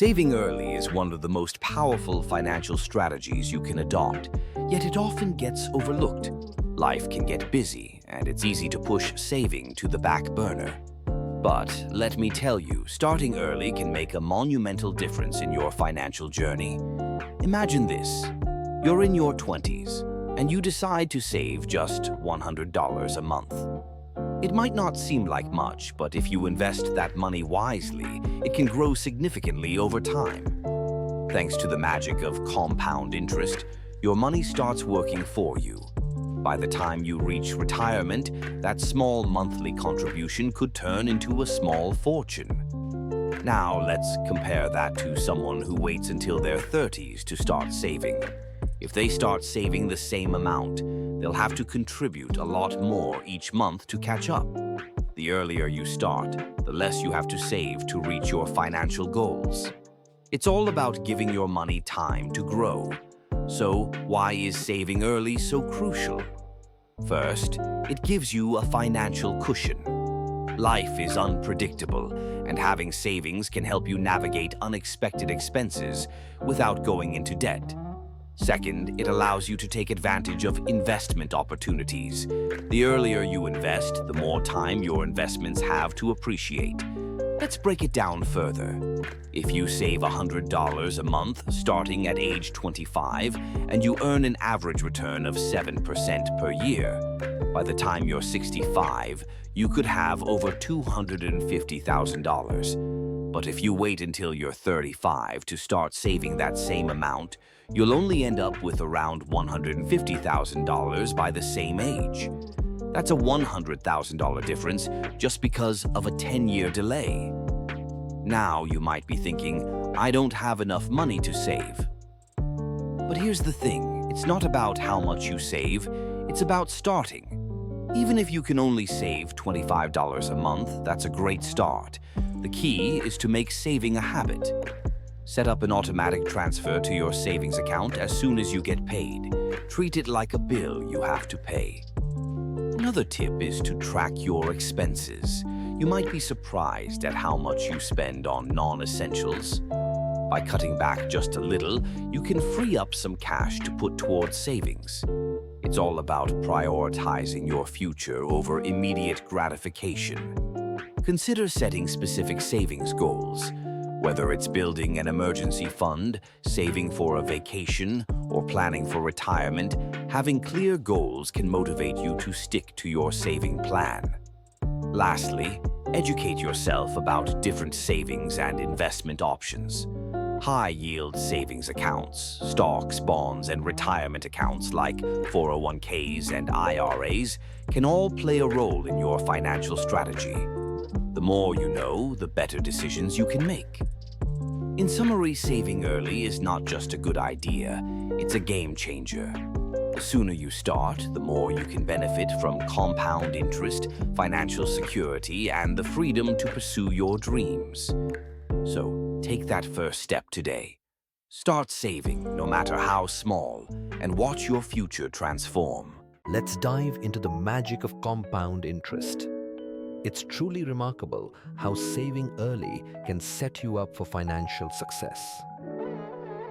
Saving early is one of the most powerful financial strategies you can adopt, yet it often gets overlooked. Life can get busy, and it's easy to push saving to the back burner. But let me tell you, starting early can make a monumental difference in your financial journey. Imagine this. You're in your 20s, and you decide to save just $100 a month. It might not seem like much, but if you invest that money wisely, it can grow significantly over time. Thanks to the magic of compound interest, your money starts working for you. By the time you reach retirement, that small monthly contribution could turn into a small fortune. Now, let's compare that to someone who waits until their 30s to start saving. If they start saving the same amount, they'll have to contribute a lot more each month to catch up. The earlier you start, the less you have to save to reach your financial goals. It's all about giving your money time to grow. So, why is saving early so crucial? First, it gives you a financial cushion. Life is unpredictable, and having savings can help you navigate unexpected expenses without going into debt. Second, it allows you to take advantage of investment opportunities. The earlier you invest, the more time your investments have to appreciate. Let's break it down further. If you save $100 a month starting at age 25 and you earn an average return of 7% per year, by the time you're 65, you could have over $250,000. But if you wait until you're 35 to start saving that same amount, you'll only end up with around $150,000 by the same age. That's a $100,000 difference just because of a 10-year delay. Now you might be thinking, I don't have enough money to save. But here's the thing, it's not about how much you save, it's about starting. Even if you can only save $25 a month, that's a great start. The key is to make saving a habit. Set up an automatic transfer to your savings account as soon as you get paid. Treat it like a bill you have to pay. Another tip is to track your expenses. You might be surprised at how much you spend on non-essentials. By cutting back just a little, you can free up some cash to put towards savings. It's all about prioritizing your future over immediate gratification. Consider setting specific savings goals. Whether it's building an emergency fund, saving for a vacation, or planning for retirement, having clear goals can motivate you to stick to your saving plan. Lastly, educate yourself about different savings and investment options. High-yield savings accounts, stocks, bonds, and retirement accounts like 401ks and IRAs can all play a role in your financial strategy. The more you know, the better decisions you can make. In summary, saving early is not just a good idea, it's a game changer. The sooner you start, the more you can benefit from compound interest, financial security, and the freedom to pursue your dreams. So, take that first step today. Start saving, no matter how small, and watch your future transform. Let's dive into the magic of compound interest. It's truly remarkable how saving early can set you up for financial success.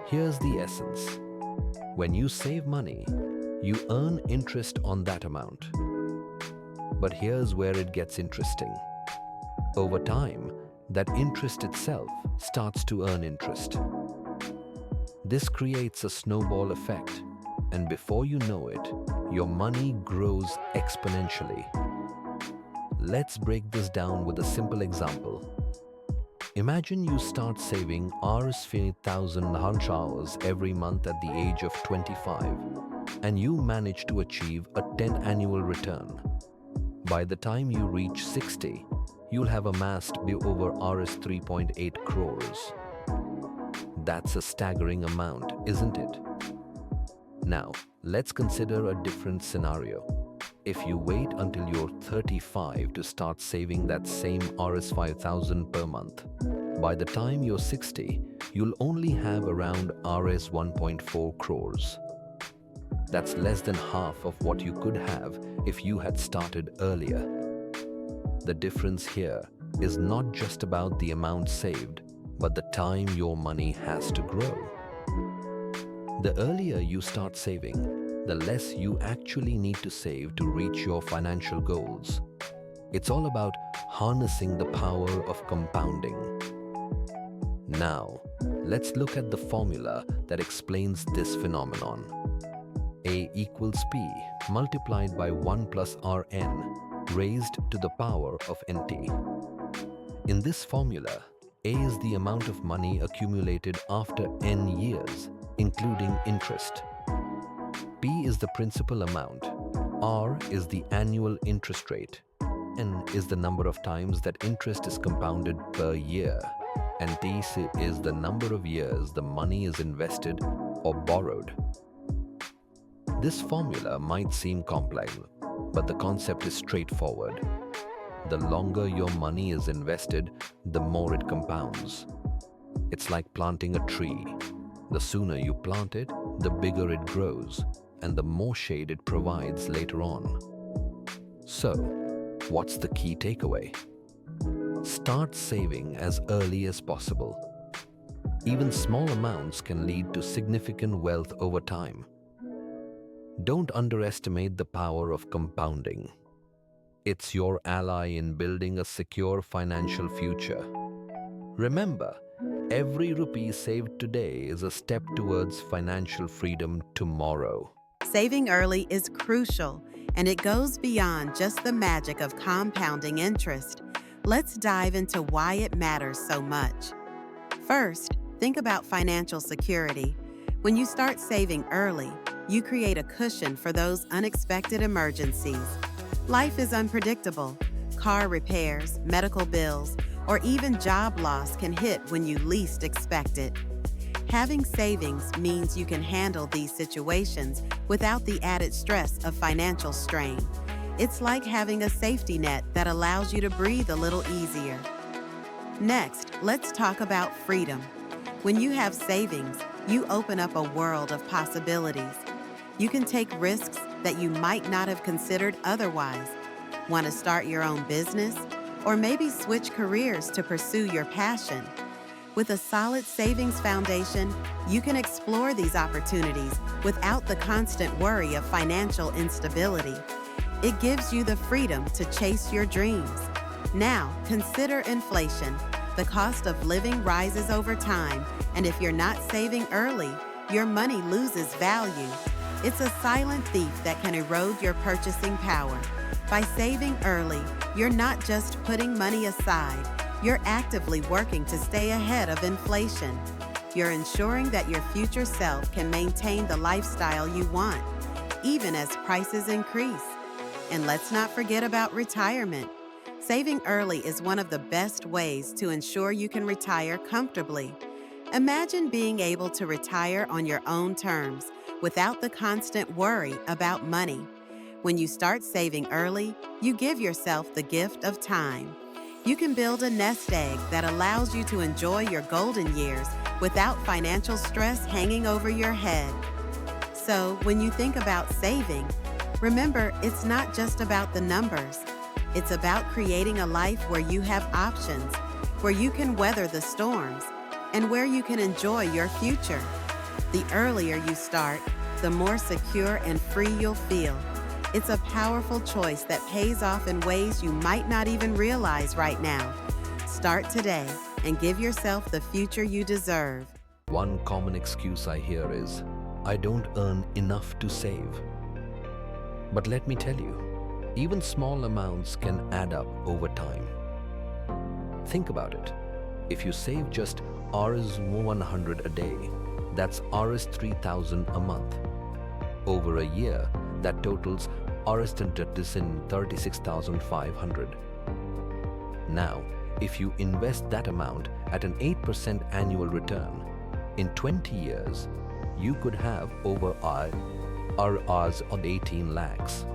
Here's the essence. When you save money, you earn interest on that amount. But here's where it gets interesting. Over time, that interest itself starts to earn interest. This creates a snowball effect, and before you know it, your money grows exponentially. Let's break this down with a simple example. Imagine you start saving Rs 5,000 lunch hours every month at the age of 25, and you manage to achieve a 10 annual return. By the time you reach 60, you'll have amassed over Rs 3.8 crores. That's a staggering amount, isn't it? Now, let's consider a different scenario. If you wait until you're 35 to start saving that same Rs 5,000 per month, by the time you're 60, you'll only have around Rs 1.4 crores. That's less than half of what you could have if you had started earlier. The difference here is not just about the amount saved, but the time your money has to grow. The earlier you start saving, the less you actually need to save to reach your financial goals. It's all about harnessing the power of compounding. Now, let's look at the formula that explains this phenomenon. A equals P multiplied by 1 plus Rn raised to the power of Nt. In this formula, A is the amount of money accumulated after n years, including interest. P is the principal amount, R is the annual interest rate, N is the number of times that interest is compounded per year, and T is the number of years the money is invested or borrowed. This formula might seem complex, but the concept is straightforward. The longer your money is invested, the more it compounds. It's like planting a tree. The sooner you plant it, the bigger it grows, and the more shade it provides later on. So, what's the key takeaway? Start saving as early as possible. Even small amounts can lead to significant wealth over time. Don't underestimate the power of compounding. It's your ally in building a secure financial future. Remember, every rupee saved today is a step towards financial freedom tomorrow. Saving early is crucial, and it goes beyond just the magic of compounding interest. Let's dive into why it matters so much. First, think about financial security. When you start saving early, you create a cushion for those unexpected emergencies. Life is unpredictable. Car repairs, medical bills, or even job loss can hit when you least expect it. Having savings means you can handle these situations without the added stress of financial strain. It's like having a safety net that allows you to breathe a little easier. Next, let's talk about freedom. When you have savings, you open up a world of possibilities. You can take risks that you might not have considered otherwise. Want to start your own business? Or maybe switch careers to pursue your passion? With a solid savings foundation, you can explore these opportunities without the constant worry of financial instability. It gives you the freedom to chase your dreams. Now, consider inflation. The cost of living rises over time, and if you're not saving early, your money loses value. It's a silent thief that can erode your purchasing power. By saving early, you're not just putting money aside, you're actively working to stay ahead of inflation. You're ensuring that your future self can maintain the lifestyle you want, even as prices increase. And let's not forget about retirement. Saving early is one of the best ways to ensure you can retire comfortably. Imagine being able to retire on your own terms without the constant worry about money. When you start saving early, you give yourself the gift of time. You can build a nest egg that allows you to enjoy your golden years without financial stress hanging over your head. So, when you think about saving, remember it's not just about the numbers. It's about creating a life where you have options, where you can weather the storms, and where you can enjoy your future. The earlier you start, the more secure and free you'll feel. It's a powerful choice that pays off in ways you might not even realize right now. Start today and give yourself the future you deserve. One common excuse I hear is, I don't earn enough to save. But let me tell you, even small amounts can add up over time. Think about it. If you save just Rs 100 a day, that's Rs 3,000 a month. Over a year, that totals Rs 36,500. Now, if you invest that amount at an 8% annual return, in 20 years, you could have over Rs on 18 lakhs.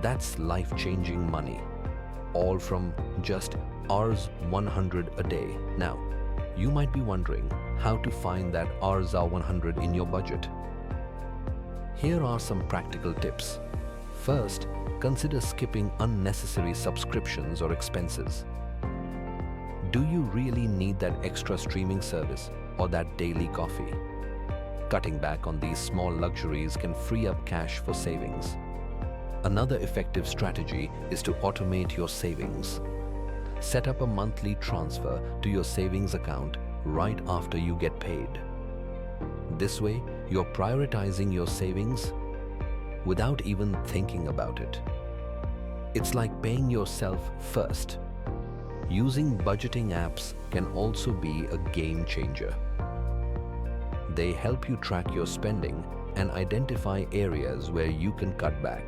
That's life-changing money, all from just Rs 100 a day. Now, you might be wondering how to find that Rs 100 in your budget. Here are some practical tips. First, consider skipping unnecessary subscriptions or expenses. Do you really need that extra streaming service or that daily coffee? Cutting back on these small luxuries can free up cash for savings. Another effective strategy is to automate your savings. Set up a monthly transfer to your savings account right after you get paid. This way, you're prioritizing your savings without even thinking about it. It's like paying yourself first. Using budgeting apps can also be a game changer. They help you track your spending and identify areas where you can cut back.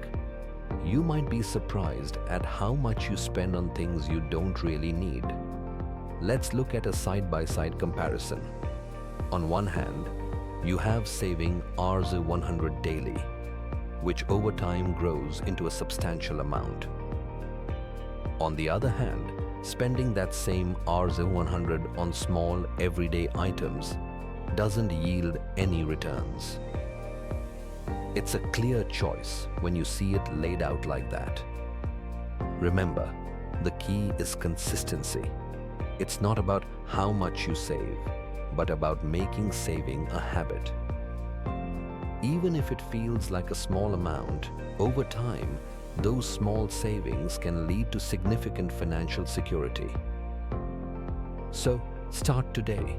You might be surprised at how much you spend on things you don't really need. Let's look at a side-by-side comparison. On one hand, you have saving Rs100 daily, which over time grows into a substantial amount. On the other hand, spending that same Rs100 on small everyday items doesn't yield any returns. It's a clear choice when you see it laid out like that. Remember, the key is consistency. It's not about how much you save, but about making saving a habit. Even if it feels like a small amount, over time, those small savings can lead to significant financial security. So, start today.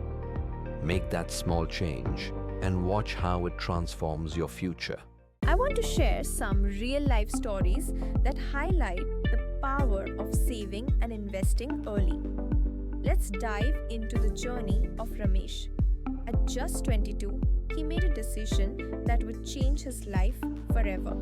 Make that small change and watch how it transforms your future. I want to share some real-life stories that highlight the power of saving and investing early. Let's dive into the journey of Ramesh. At just 22, he made a decision that would change his life forever.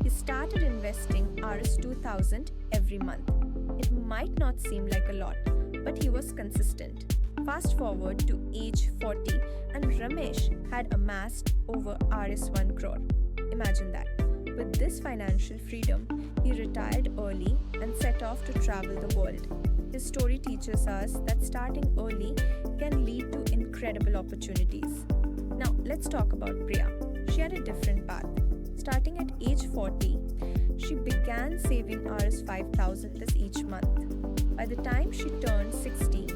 He started investing Rs 2000 every month. It might not seem like a lot, but he was consistent. Fast forward to age 40 and Ramesh had amassed over Rs 1 crore. Imagine that. With this financial freedom, he retired early and set off to travel the world. His story teaches us that starting early can lead to incredible opportunities. Now, let's talk about Priya. She had a different path. Starting at age 40, she began saving Rs 5,000 each month. By the time she turned 60,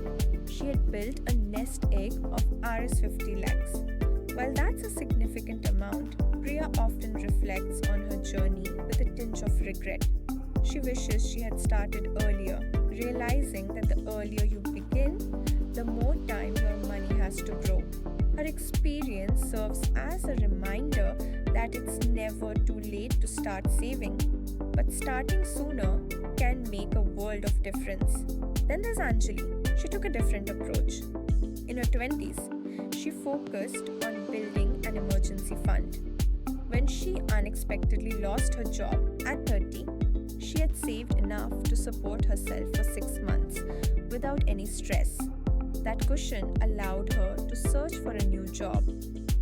she had built a nest egg of Rs 50 lakhs. While that's a significant amount, Priya often reflects on her journey with a tinge of regret. She wishes she had started earlier, realizing that the earlier you begin, the more time your money has to grow. Her experience serves as a reminder that it's never too late to start saving, but starting sooner can make a world of difference. Then there's Anjali. She took a different approach. In her 20s, she focused on building an emergency fund. When she unexpectedly lost her job at 30, she had saved enough to support herself for 6 months without any stress. That cushion allowed her to search for a new job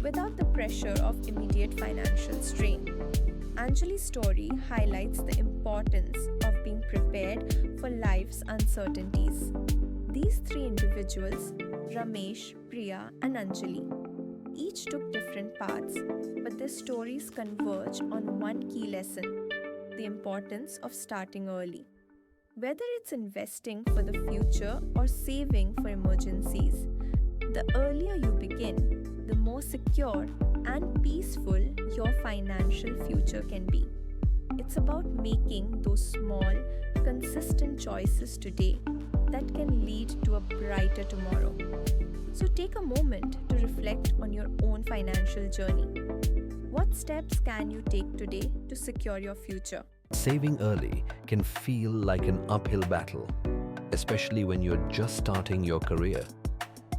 without the pressure of immediate financial strain. Anjali's story highlights the importance of being prepared for life's uncertainties. These three individuals, Ramesh, Priya, and Anjali, each took different paths, but their stories converge on one key lesson: the importance of starting early. Whether it's investing for the future or saving for emergencies, the earlier you begin, the more secure and peaceful your financial future can be. It's about making those small, consistent choices today that can lead to a brighter tomorrow. So take a moment to reflect on your own financial journey. What steps can you take today to secure your future? Saving early can feel like an uphill battle, especially when you're just starting your career.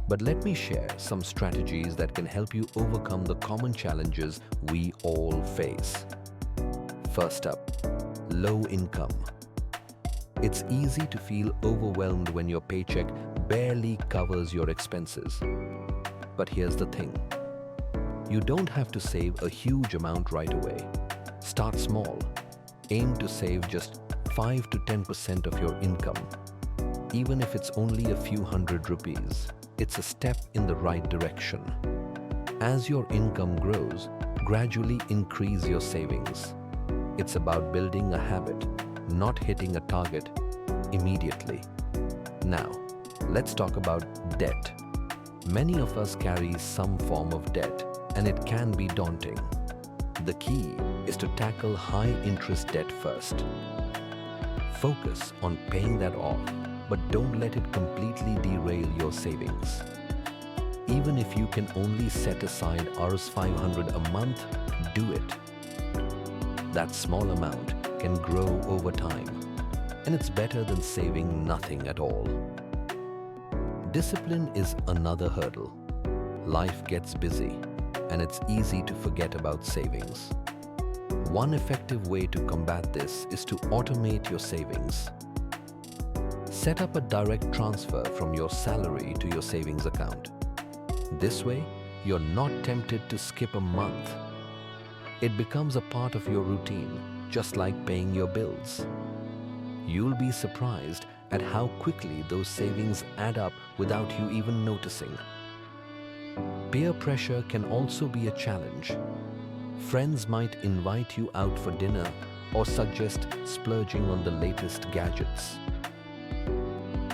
But let me share some strategies that can help you overcome the common challenges we all face. First up, low income. It's easy to feel overwhelmed when your paycheck barely covers your expenses. But here's the thing. You don't have to save a huge amount right away. Start small. Aim to save just 5 to 10% of your income. Even if it's only a few hundred rupees, it's a step in the right direction. As your income grows, gradually increase your savings. It's about building a habit, not hitting a target immediately. Now, Let's talk about debt. Many of us carry some form of debt, and it can be daunting. The key is to tackle high-interest debt first. Focus on paying that off, but don't let it completely derail your savings. Even if you can only set aside Rs 500 a month, do it. That small amount can grow over time, and it's better than saving nothing at all. Discipline is another hurdle. Life gets busy, and it's easy to forget about savings. One effective way to combat this is to automate your savings. Set up a direct transfer from your salary to your savings account. This way, you're not tempted to skip a month. It becomes a part of your routine, just like paying your bills. You'll be surprised at how quickly those savings add up without you even noticing. Peer pressure can also be a challenge. Friends might invite you out for dinner or suggest splurging on the latest gadgets.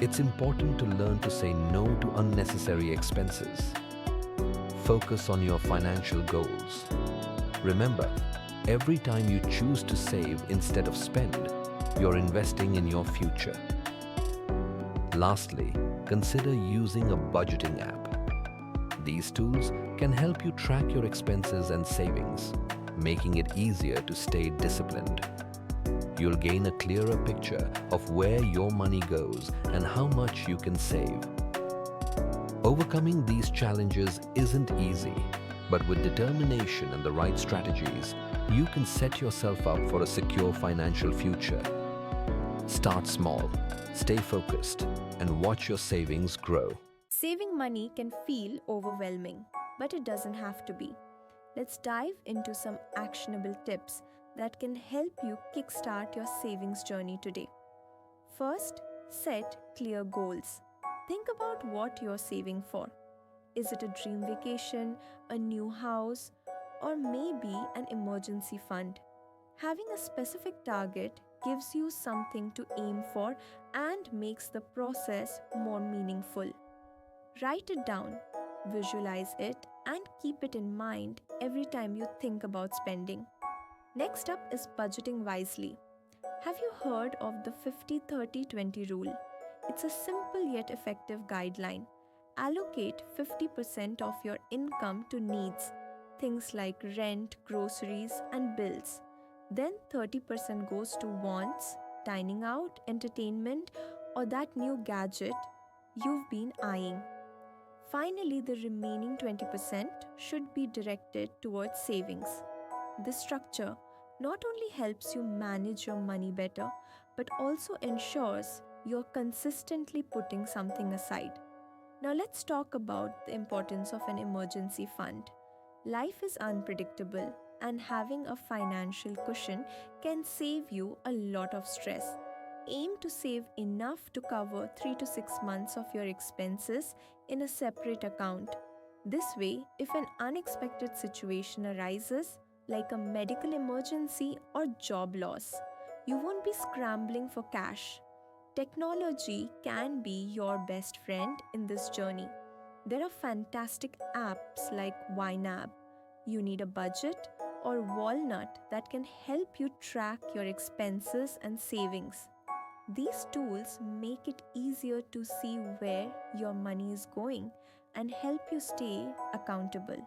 It's important to learn to say no to unnecessary expenses. Focus on your financial goals. Remember, every time you choose to save instead of spend, you're investing in your future. Lastly, consider using a budgeting app. These tools can help you track your expenses and savings, making it easier to stay disciplined. You'll gain a clearer picture of where your money goes and how much you can save. Overcoming these challenges isn't easy, but with determination and the right strategies, you can set yourself up for a secure financial future. Start small, stay focused, and watch your savings grow. Saving money can feel overwhelming, but it doesn't have to be. Let's dive into some actionable tips that can help you kickstart your savings journey today. First, set clear goals. Think about what you're saving for. Is it a dream vacation, a new house, or maybe an emergency fund? Having a specific target gives you something to aim for and makes the process more meaningful. Write it down, visualize it, and keep it in mind every time you think about spending. Next up is budgeting wisely. Have you heard of the 50-30-20 rule? It's a simple yet effective guideline. Allocate 50% of your income to needs, things like rent, groceries, and bills. Then 30% goes to wants, dining out, entertainment, or that new gadget you've been eyeing. Finally, the remaining 20% should be directed towards savings. This structure not only helps you manage your money better, but also ensures you're consistently putting something aside. Now let's talk about the importance of an emergency fund. Life is unpredictable, and having a financial cushion can save you a lot of stress. Aim to save enough to cover 3 to 6 months of your expenses in a separate account. This way, if an unexpected situation arises, like a medical emergency or job loss, you won't be scrambling for cash. Technology can be your best friend in this journey. There are fantastic apps like YNAB, You Need a Budget, or Walnut that can help you track your expenses and savings. These tools make it easier to see where your money is going and help you stay accountable.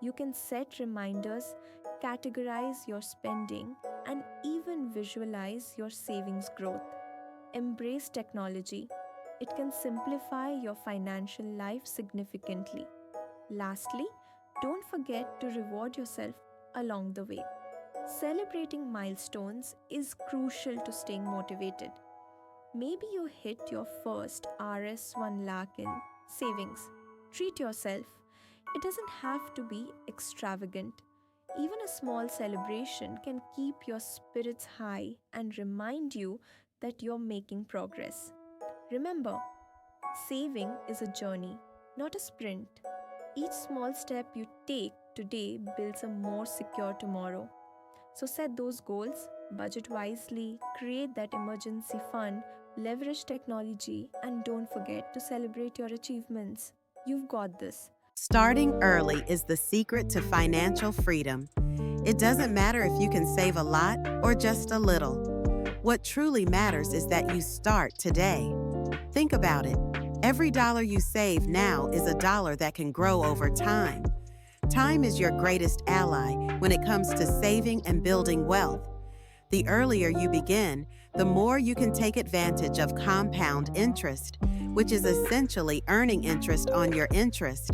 You can set reminders, categorize your spending, and even visualize your savings growth. Embrace technology. It can simplify your financial life significantly. Lastly, don't forget to reward yourself along the way. Celebrating milestones is crucial to staying motivated. Maybe you hit your first Rs 1 lakh in savings. Treat yourself. It doesn't have to be extravagant. Even a small celebration can keep your spirits high and remind you that you're making progress. Remember, saving is a journey, not a sprint. Each small step you take today builds a more secure tomorrow. So set those goals, budget wisely, create that emergency fund, leverage technology, and don't forget to celebrate your achievements. You've got this. Starting early is the secret to financial freedom. It doesn't matter if you can save a lot or just a little. What truly matters is that you start today. Think about it. Every dollar you save now is a dollar that can grow over time. Time is your greatest ally when it comes to saving and building wealth. The earlier you begin, the more you can take advantage of compound interest, which is essentially earning interest on your interest.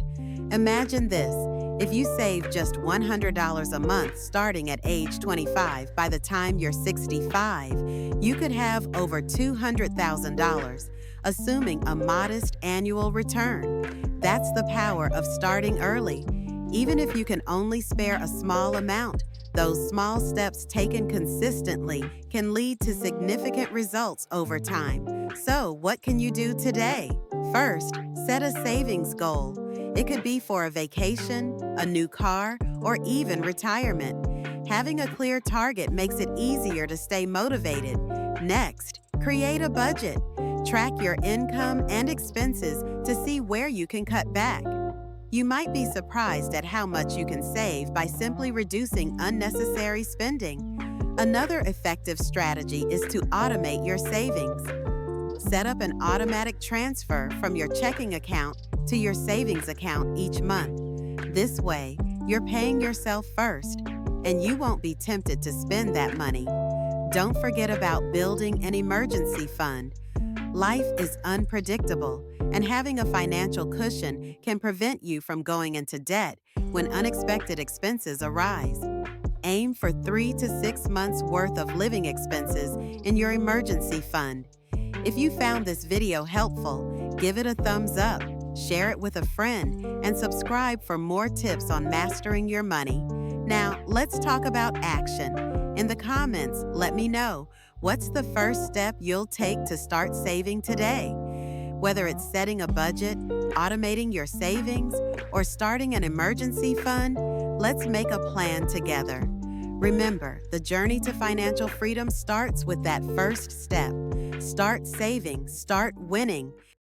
Imagine this. If you save just $100 a month starting at age 25, by the time you're 65, you could have over $200,000, assuming a modest annual return. That's the power of starting early. Even if you can only spare a small amount, those small steps taken consistently can lead to significant results over time. So, what can you do today? First, set a savings goal. It could be for a vacation, a new car, or even retirement. Having a clear target makes it easier to stay motivated. Next, create a budget. Track your income and expenses to see where you can cut back. You might be surprised at how much you can save by simply reducing unnecessary spending. Another effective strategy is to automate your savings. Set up an automatic transfer from your checking account to your savings account each month. This way, you're paying yourself first, and you won't be tempted to spend that money. Don't forget about building an emergency fund. Life is unpredictable, and having a financial cushion can prevent you from going into debt when unexpected expenses arise. Aim for 3 to 6 months' worth of living expenses in your emergency fund. If you found this video helpful, give it a thumbs up, share it with a friend, and subscribe for more tips on mastering your money. Now, let's talk about action. In the comments, let me know, what's the first step you'll take to start saving today? Whether it's setting a budget, automating your savings, or starting an emergency fund, let's make a plan together. Remember, the journey to financial freedom starts with that first step. Start saving, start winning.